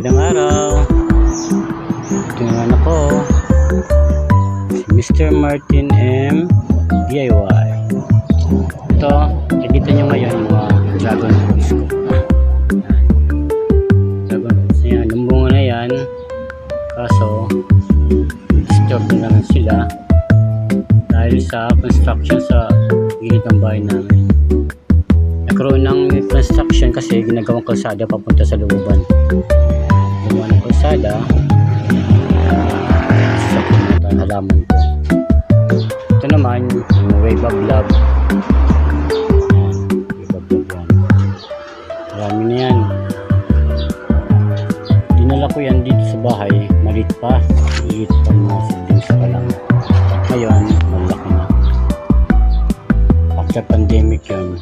Magandang araw. Ito naman ako, si Mr. Martin M. DIY. Ito, nakikita nyo ngayon yung mga dragon fruits ko. Dragon fruits na yan, yung bunga na yan, kaso disturb na naman sila dahil sa construction sa gilid ng bahay namin. Nagkaroon ng construction kasi ginagawang kalsada papunta sa looban. Gumawa ng kalsada sa pumunta ng halaman ko. Ito naman yung wave of love. Wave of love yan. Marami na yan. Dinala ko yan dito sa bahay. Maliit pa. Maliit pa mga seedlings pa lang. Ngayon malaki na. After pandemic yun,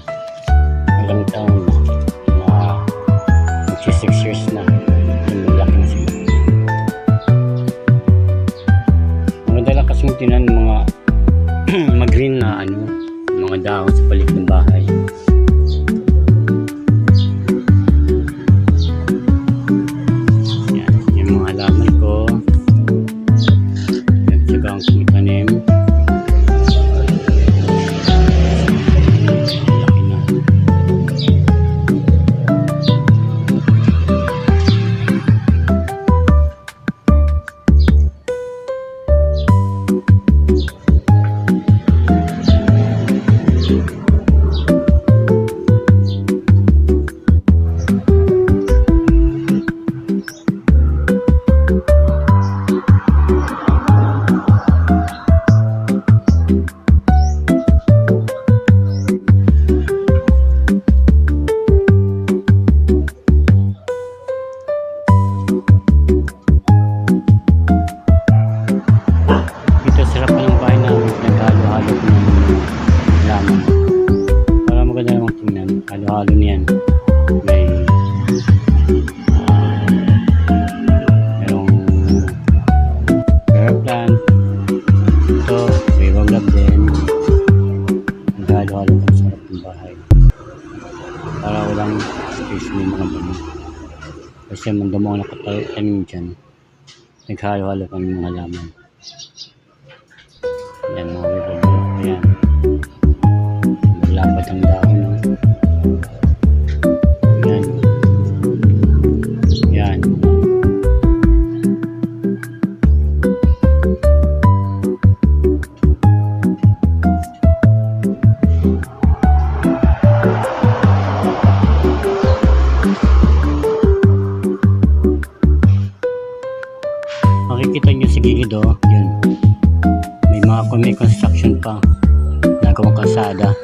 ilang taon na magsi 6 years na yung malaki na sila. Maganda lang kasing tinan mga mag-green na mga dahon sa paligid ng bahay. Yan, yung mga halaman ko nagtsagang kumitanim. Halo-halo niyan. Merong pear plant. Ito, wave of love din. Halo-halo ng sarap ng bahay. Para walang space ng mga damo. Kasi yung damo ang nakatanim dyan. Naghalo-halo kami mga halaman. Yan, mga wave of love. Ayan. Malapad ang dahon. Yan. Makikita nyo sa gilid yun. May construction pa. Nagawang kalsada.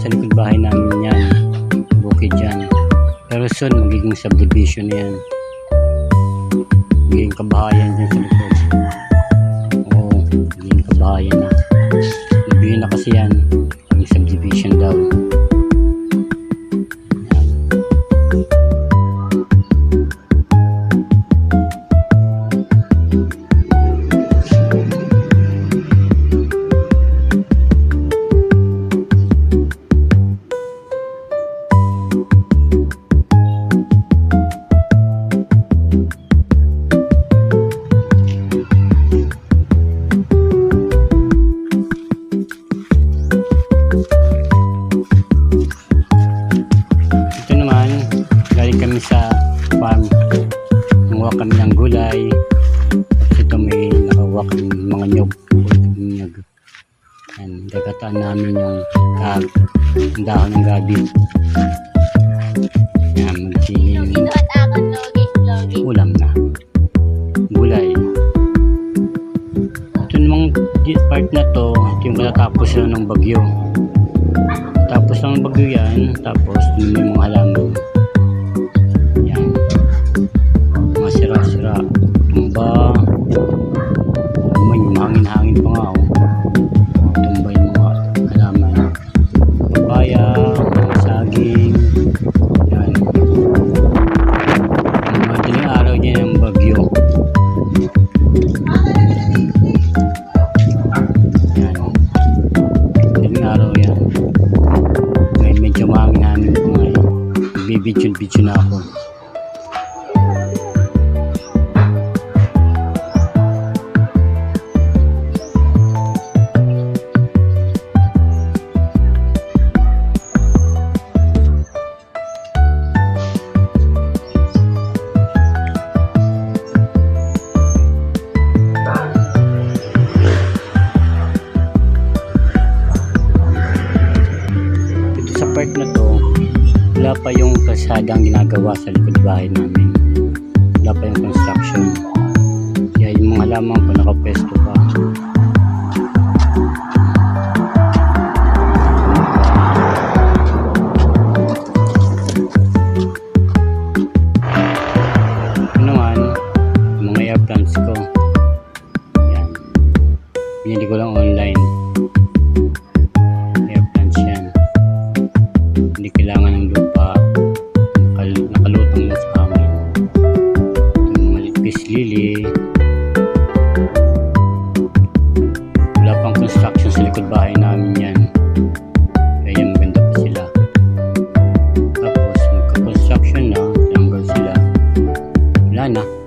Sa likod bahay namin yan, bukid yan, pero soon magiging subdivision na yan, magiging kabahayan dyan sa likod. Oo, magiging kabahayan na, nabihin na kasi yan, magiging subdivision daw. nakakuha kami ng gulay. Tapos ito may nakakuha kami ng mga nyog. Nyog. Yan, gagataan namin yung ang dahon ng gabi. Yan, magiging ulam na. Gulay. Ito namang part na to, ito yung matatapos lang ng bagyo. Tapos ng bagyo yan, tapos may mga halaman. Yan. Mga sira-sira. Tumba. May mahangin-hangin pa nga. Tumba yung mga halaman. Papaya, mga saging. Yan. Mga madaling araw dyan ang bagyo. Yan. Madaling araw yan. May medyo mahangin-hangin pa nga. Bibidyon-bidyon na ako. Part na to, wala pa yung kalsadang ginagawa sa likod bahay namin. Wala pa yung construction. Kaya yung mga halaman ko nakapesto pa. Ano naman, yung mga air plants ko. Yan. Binili ko lang online. Hindi kailangan ng lupa, nakalutang lang sa hangin. Yung mga peace lily, wala pang construction sa likod bahay namin yan, kaya maganda pa sila. Tapos magka-construction na, tanggal sila, wala na.